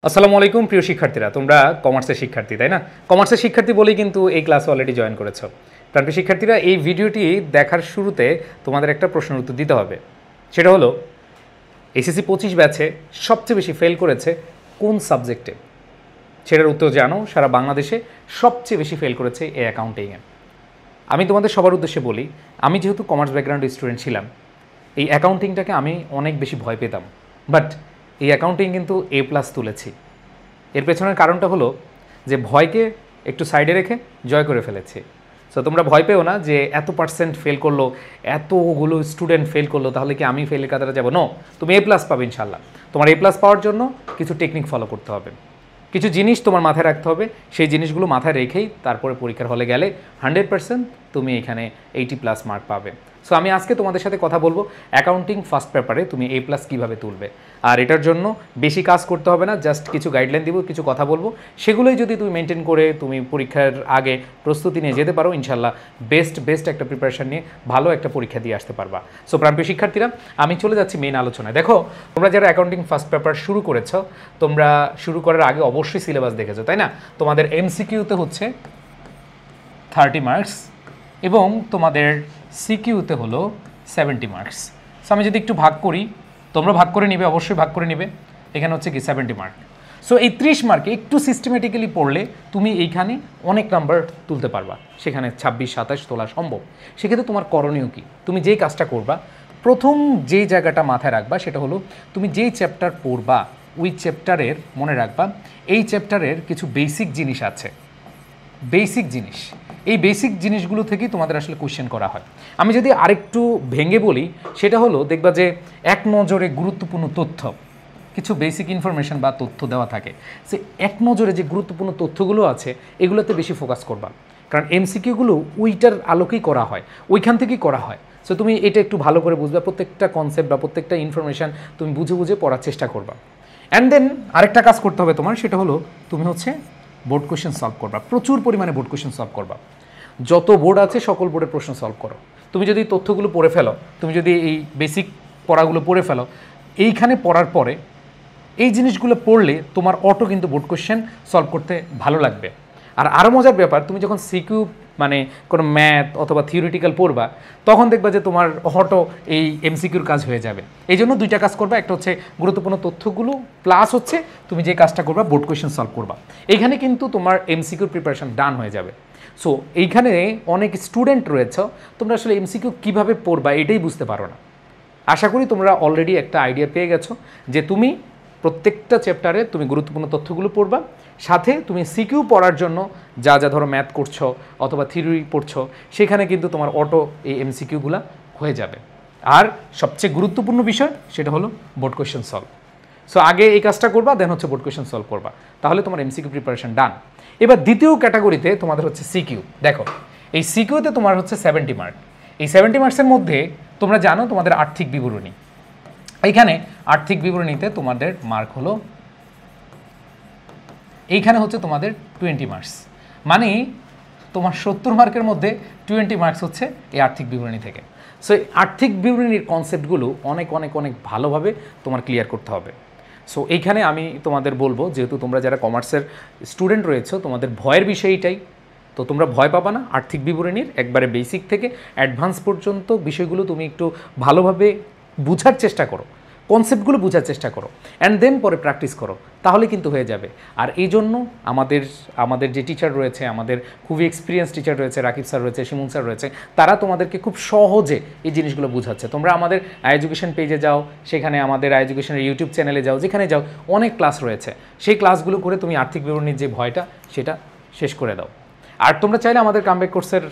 আসসালামু আলাইকুম প্রিয় শিক্ষার্থীরা, তোমরা কমার্সের শিক্ষার্থী তাই না? কমার্সের শিক্ষার্থী বলেই কিন্তু এই ক্লাসে অলরেডি জয়েন করেছো। প্রিয় শিক্ষার্থীরা, এই ভিডিওটি দেখার শুরুতে তোমাদের একটা প্রশ্নের উত্তর দিতে হবে। সেটা হলো, এসএসসি 25 ব্যাচে সবচেয়ে বেশি ফেল করেছে কোন সাবজেক্টে? সেটার উত্তর জানো। সারা বাংলাদেশে সবচেয়ে বেশি ফেল করেছে এই অ্যাকাউন্টিংয়ে। আমি তোমাদের সবার উদ্দেশ্যে বলি, আমি যেহেতু কমার্স ব্যাকগ্রাউন্ডের স্টুডেন্ট ছিলাম, এই অ্যাকাউন্টিংটাকে আমি অনেক বেশি ভয় পেতাম, বাট এই অ্যাকাউন্টিং কিন্তু A+ তুলেছি। এর পেছনের কারণটা হলো যে ভয়কে একটু সাইডে রেখে জয় করে ফেলেছি। সো তোমরা ভয় পেও না যে এত পার্সেন্ট ফেল করলো, এতগুলো স্টুডেন্ট ফেল করলো, তাহলে কি আমি ফেলের কাতারে যাবো? নো, তুমি A+ পাবে ইনশাল্লাহ। তোমার A+ পাওয়ার জন্য কিছু টেকনিক ফলো করতে হবে, কিছু জিনিস তোমার মাথায় রাখতে হবে। সেই জিনিসগুলো মাথায় রেখেই তারপরে পরীক্ষার হলে গেলে 100% তুমি এখানে 80+ মার্ক পাবে। সো আমি আজকে তোমাদের সাথে কথা বলবো অ্যাকাউন্টিং ফার্স্ট পেপারে তুমি A+ কীভাবে তুলবে। আর এটার জন্য বেশি কাজ করতে হবে না, জাস্ট কিছু গাইডলাইন দিব, কিছু কথা বলবো, সেগুলোই যদি তুমি মেনটেন করে তুমি পরীক্ষার আগে প্রস্তুতি নিয়ে যেতে পারো, ইনশাল্লাহ বেস্ট একটা প্রিপারেশন নিয়ে ভালো একটা পরীক্ষা দিয়ে আসতে পারবা। সো প্রিয় শিক্ষার্থীরা, আমি চলে যাচ্ছি মেইন আলোচনায়। দেখো, তোমরা যারা অ্যাকাউন্টিং ফার্স্ট পেপার শুরু করেছো, তোমরা শুরু করার আগে অবশ্যই সিলেবাস দেখেছো তাই না? তোমাদের MCQতে হচ্ছে 30 মার্কস এবং তোমাদের CQতে হলো 70 মার্কস। সো আমি যদি একটু ভাগ করি, তোমরা ভাগ করে নিবে, অবশ্যই ভাগ করে নিবে। এখানে হচ্ছে কি 70 মার্ক। সো এই 30 মার্কে একটু সিস্টেমেটিক্যালি পড়লে তুমি এইখানে অনেক নাম্বার তুলতে পারবা, সেখানে 26-27 তোলা সম্ভব। সেক্ষেত্রে তোমার করণীয় কি? তুমি যেই কাজটা করবা, প্রথম যেই জায়গাটা মাথায় রাখবা সেটা হলো, তুমি যেই চ্যাপ্টার পড়বা ওই চ্যাপ্টারের মনে রাখবা এই চ্যাপ্টারের কিছু বেসিক জিনিস আছে। বেসিক জিনিস, এই বেসিক জিনিসগুলো থেকেই তোমাদের আসলে কোশ্চেন করা হয়। আমি যদি আরেকটু ভেঙে বলি, সেটা হলো দেখবা যে এক নজরে গুরুত্বপূর্ণ তথ্য, কিছু বেসিক ইনফরমেশন বা তথ্য দেওয়া থাকে, সে এক নজরে যে গুরুত্বপূর্ণ তথ্যগুলো আছে এগুলোতে বেশি ফোকাস করবা, কারণ MCQগুলো ওইটার আলোকেই করা হয়, ওইখান থেকেই করা হয়। সো তুমি এটা একটু ভালো করে বুঝবা, প্রত্যেকটা কনসেপ্ট বা প্রত্যেকটা ইনফরমেশান তুমি বুঝে বুঝে পড়ার চেষ্টা করবা। অ্যান্ড দেন আরেকটা কাজ করতে হবে তোমার, সেটা হলো তুমি হচ্ছে বোর্ড কোয়েশ্চেন সলভ করবা, প্রচুর পরিমাণে বোর্ড কোয়েশ্চেন সলভ করবা। যত বোর্ড আছে সকল বোর্ডের প্রশ্ন সলভ করো। তুমি যদি তথ্যগুলো পড়ে ফেলো, তুমি যদি এই বেসিক পড়াগুলো পড়ে ফেলো, এইখানে পড়ার পরে এই জিনিসগুলো পড়লে তোমার অটো কিন্তু বোর্ড কোয়েশ্চেন সলভ করতে ভালো লাগবে। আর আরও মজার ব্যাপার, তুমি যখন সিকিউ মানে কোনো ম্যাথ অথবা থিওরিটিক্যাল পড়বা, তখন দেখবা যে তোমার অটো এই MCQর কাজ হয়ে যাবে। এই জন্য দুইটা কাজ করবা, একটা হচ্ছে গুরুত্বপূর্ণ তথ্যগুলো, প্লাস হচ্ছে তুমি যে কাজটা করবা বোর্ড কোয়েশ্চেন সলভ করবা। এইখানে কিন্তু তোমার MCQর প্রিপারেশন ডান হয়ে যাবে। সো এইখানে অনেক স্টুডেন্ট রয়েছে, তোমরা আসলে MCQ কীভাবে পড়বা এটাই বুঝতে পারো না। আশা করি তোমরা অলরেডি একটা আইডিয়া পেয়ে গেছো যে তুমি প্রত্যেকটা চ্যাপ্টারে তুমি গুরুত্বপূর্ণ তথ্যগুলো পড়বা, সাথে তুমি সিকিউ পড়ার জন্য যা যা ধরো ম্যাথ করছো অথবা থিওরি পড়ছো, সেখানে কিন্তু তোমার অটো এই MCQগুলো হয়ে যাবে। আর সবচেয়ে গুরুত্বপূর্ণ বিষয় সেটা হলো বোর্ড কোয়েশ্চেন সলভ। সো আগে এই কাজটা করবা, দেন হচ্ছে বোর্ড কোয়েশ্চেন সলভ করবা, তাহলে তোমার MCQ প্রিপারেশন ডান। এবার দ্বিতীয় ক্যাটাগরিতে তোমাদের হচ্ছে সিকিউ। দেখো, এই সিকিউতে তোমার হচ্ছে 70 মার্ক। এই 70 মার্কসের মধ্যে তোমরা জানো তোমাদের আর্থিক বিবরণী, এইখানে আর্থিক বিবরণীতে তোমাদের মার্ক হলো, এইখানে হচ্ছে তোমাদের 20 মার্কস, মানে তোমার 70 মার্কের মধ্যে 20 মার্কস হচ্ছে এই আর্থিক বিবরণী থেকে। সো এই আর্থিক বিবরণীর কনসেপ্টগুলো অনেক অনেক অনেক ভালোভাবে তোমার ক্লিয়ার করতে হবে। সো এইখানে আমি তোমাদের বলবো, যেহেতু তোমরা যারা কমার্সের স্টুডেন্ট রয়েছো, তোমাদের ভয়ের বিষয় এইটাই, তো তোমরা ভয় পাবা না। আর্থিক বিবরণীর একবারে বেসিক থেকে অ্যাডভান্স পর্যন্ত বিষয়গুলো তুমি একটু ভালোভাবে বুঝার চেষ্টা করো, কনসেপ্টগুলো বোঝার চেষ্টা করো, অ্যান্ড দেন পরে প্র্যাকটিস করো, তাহলে কিন্তু হয়ে যাবে। আর এই জন্য আমাদের যে টিচার রয়েছে, আমাদের খুবই এক্সপিরিয়েন্স টিচার রয়েছে, রাকিব স্যার রয়েছে, শিমুন স্যার রয়েছে, তারা তোমাদেরকে খুব সহজে এই জিনিসগুলো বোঝাচ্ছে। তোমরা আমাদের এডুকেশন পেজে যাও, সেখানে আমাদের এডুকেশনের ইউটিউব চ্যানেলে যাও, যেখানে যাও অনেক ক্লাস রয়েছে, সেই ক্লাসগুলো করে তুমি আর্থিক বিবরণীর যে ভয়টা সেটা শেষ করে দাও। আর তোমরা চাইলে আমাদের কামব্যাক কোর্সের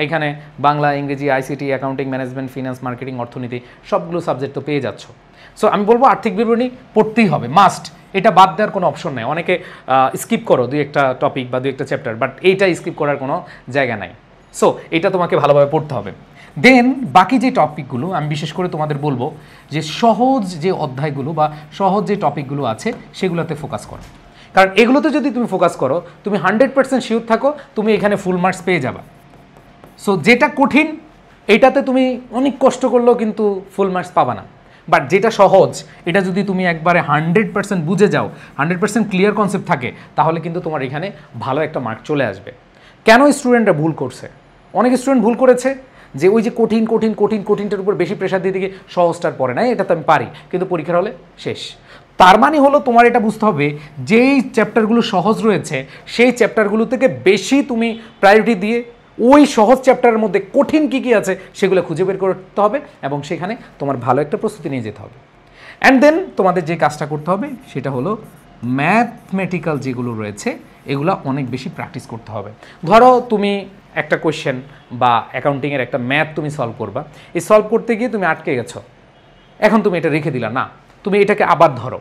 এইখানে বাংলা, ইংরেজি, ICT, accounting, management, finance, marketing, অর্থনীতি সবগুলো সাবজেক্ট তো পেয়ে যাচ্ছ। সো আমি বলবো আর্থিক বিবরণী পড়তেই হবে, মাস্ট, এটা বাদ দেওয়ার কোনো অপশন নেই। অনেকে স্কিপ করো দুই একটা টপিক বা দুই একটা চ্যাপ্টার, বাট এইটা স্কিপ করার কোনো জায়গা নাই। সো এটা তোমাকে ভালোভাবে পড়তে হবে। দেন বাকি যে টপিকগুলো আমি বিশেষ করে তোমাদের বলবো যে সহজ যে অধ্যায়গুলো বা সহজ যে টপিকগুলো আছে সেগুলোতে ফোকাস করো, কারণ এগুলোতে যদি তুমি ফোকাস করো, তুমি 100% শিওর থাকো তুমি এখানে ফুল মার্কস পেয়ে যাবা। সো যেটা কঠিন এটাতে তুমি অনেক কষ্ট করলেও কিন্তু ফুল মার্কস পাবা না, বাট যেটা সহজ এটা যদি তুমি একবারে 100% বুঝে যাও, 100% ক্লিয়ার কনসেপ্ট থাকে, তাহলে কিন্তু তোমার এখানে ভালো একটা মার্ক চলে আসবে। কেন স্টুডেন্টরা ভুল করছে? অনেক স্টুডেন্ট ভুল করেছে যে ওই যে কঠিনটার উপর বেশি প্রেশার দিয়ে দিকে সহজটার পরে না, এটা তো আমি পারি, কিন্তু পরীক্ষার হলে শেষ। তার মানে হলো তোমার এটা বুঝতে হবে যেই চ্যাপ্টারগুলো সহজ রয়েছে সেই চ্যাপ্টারগুলো থেকে বেশি তুমি প্রায়োরিটি দিয়ে ওই সহজ চ্যাপ্টারের মধ্যে কঠিন কী কী আছে সেগুলো খুঁজে বের করতে হবে এবং সেখানে তোমার ভালো একটা প্রস্তুতি নিয়ে যেতে হবে। অ্যান্ড দেন তোমাদের যে কাজটা করতে হবে সেটা হলো ম্যাথমেটিক্যাল যেগুলো রয়েছে এগুলো অনেক বেশি প্র্যাকটিস করতে হবে। ধরো তুমি একটা কোয়েশ্চেন বা অ্যাকাউন্টিংয়ের একটা ম্যাথ তুমি সলভ করবা, এই সলভ করতে গিয়ে তুমি আটকে গেছো, এখন তুমি এটা রেখে দিলা না, তুমি এটাকে আবার ধরো।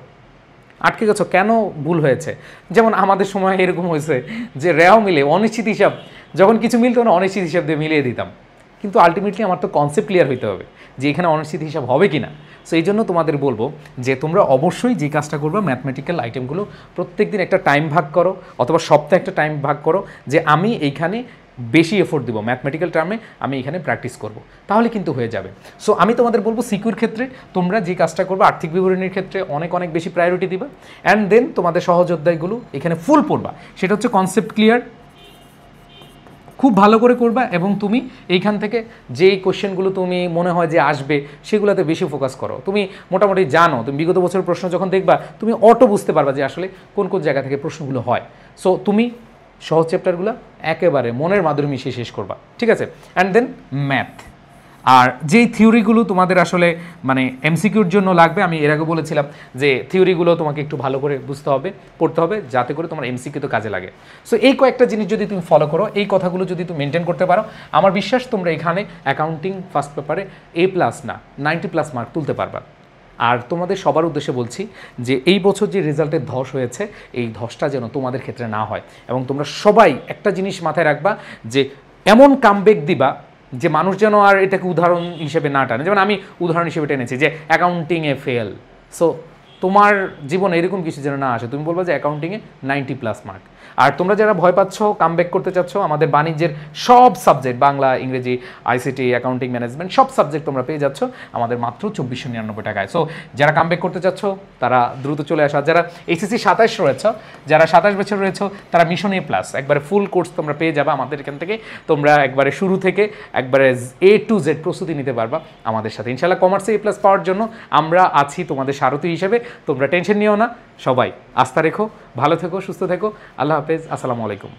আটকে গেছো কেন? ভুল হয়েছে। যেমন আমাদের সময় এরকম হয়েছে যে রেও মিলে অনিশ্চিত হিসাব, যখন কিছু মিলতো না অনিশ্চিত হিসাব দিয়ে মিলিয়ে দিতাম, কিন্তু আলটিমেটলি আমার তো কনসেপ্ট ক্লিয়ার হইতে হবে যে এখানে অনিশ্চিত হিসাব হবে কি না। সো এই জন্য তোমাদের বলবো যে তোমরা অবশ্যই যে কাজটা করবে ম্যাথমেটিক্যাল আইটেমগুলো প্রত্যেক দিন একটা টাইম ভাগ করো, অথবা সপ্তাহে একটা টাইম ভাগ করো যে আমি এইখানে বেশি এফোর্ট দিব, ম্যাথমেটিক্যাল টার্মে আমি এখানে প্র্যাকটিস করব, তাহলে কিন্তু হয়ে যাবে। সো আমি তোমাদের বলবো সিকিউর ক্ষেত্রে তোমরা যে কাজটা করবে আর্থিক বিবরণীর ক্ষেত্রে অনেক অনেক বেশি প্রায়োরিটি দিবা, অ্যান্ড দেন তোমাদের সহজ অধ্যায়গুলো এখানে ফুল পড়বা, সেটা হচ্ছে কনসেপ্ট ক্লিয়ার, খুব ভালো করে করবা এবং তুমি এইখান থেকে যেই কোশ্চেনগুলো তুমি মনে হয় যে আসবে সেগুলোতে বেশি ফোকাস করো। তুমি মোটামুটি জানো, তুমি বিগত বছরের প্রশ্ন যখন দেখবা তুমি অটো বুঝতে পারবা যে আসলে কোন কোন জায়গা থেকে প্রশ্নগুলো হয়। সো তুমি সহজ চ্যাপ্টারগুলো একেবারে মনের মাধুরী মিশিয়ে শেষ করবা, ঠিক আছে? অ্যান্ড দেন ম্যাথ, আর যেই থিওরিগুলো তোমাদের আসলে মানে এমসিকিউর জন্য লাগবে, আমি এর আগে বলেছিলাম যে থিওরিগুলো তোমাকে একটু ভালো করে বুঝতে হবে, পড়তে হবে, যাতে করে তোমার এমসিকিউ তো কাজে লাগে। সো এই কয়েকটা জিনিস যদি তুমি ফলো করো, এই কথাগুলো যদি তুমি মেনটেন করতে পারো, আমার বিশ্বাস তোমরা এখানে অ্যাকাউন্টিং ফার্স্ট পেপারে A+ না 90+ মার্ক তুলতে পারবা। আর তোমাদের সবার উদ্দেশ্যে বলছি যে এই বছর যে রেজাল্টের ধস হয়েছে এই ধসটা যেন তোমাদের ক্ষেত্রে না হয়, এবং তোমরা সবাই একটা জিনিস মাথায় রাখবা যে এমন কামব্যাক দিবা যে মানুষ যেন আর এটাকে উদাহরণ হিসেবে না টানে। যেমন আমি উদাহরণ হিসেবে টেনেছি যে অ্যাকাউন্টিংয়ে ফেল, সো তোমার জীবনে এরকম কিছু যেন না আসে, তুমি বলবো যে অ্যাকাউন্টিংয়ে 90+ মার্ক। আর তোমরা যারা ভয় পাচ্ছ, কামব্যাক করতে চাচ্ছ, আমাদের বাণিজ্যের সব সাবজেক্ট বাংলা, ইংরেজি, আইসিটি, অ্যাকাউন্টিং, ম্যানেজমেন্ট সব সাবজেক্ট তোমরা পেয়ে যাচ্ছ আমাদের মাত্র 2499 টাকায়। সো যারা কামব্যাক করতে চাচ্ছ তারা দ্রুত চলে আসা। যারা এইচএসসি 27 রয়েছ, যারা 27 বছর রয়েছ, তারা মিশন A+ একবারে ফুল কোর্স তোমরা পেয়ে যাবে আমাদের এখান থেকে। তোমরা একবারে শুরু থেকে একবারে A to Z প্রস্তুতি নিতে পারবা আমাদের সাথে। ইনশাআল্লাহ কমার্সে A+ পাওয়ার জন্য আমরা আছি তোমাদের সারথি হিসেবে, তোমরা টেনশন নিও না। সবাই আস্থা রেখো, ভালো থেকো, সুস্থ থেকো। আল্লাহ হাফেজ, আসসালামু আলাইকুম।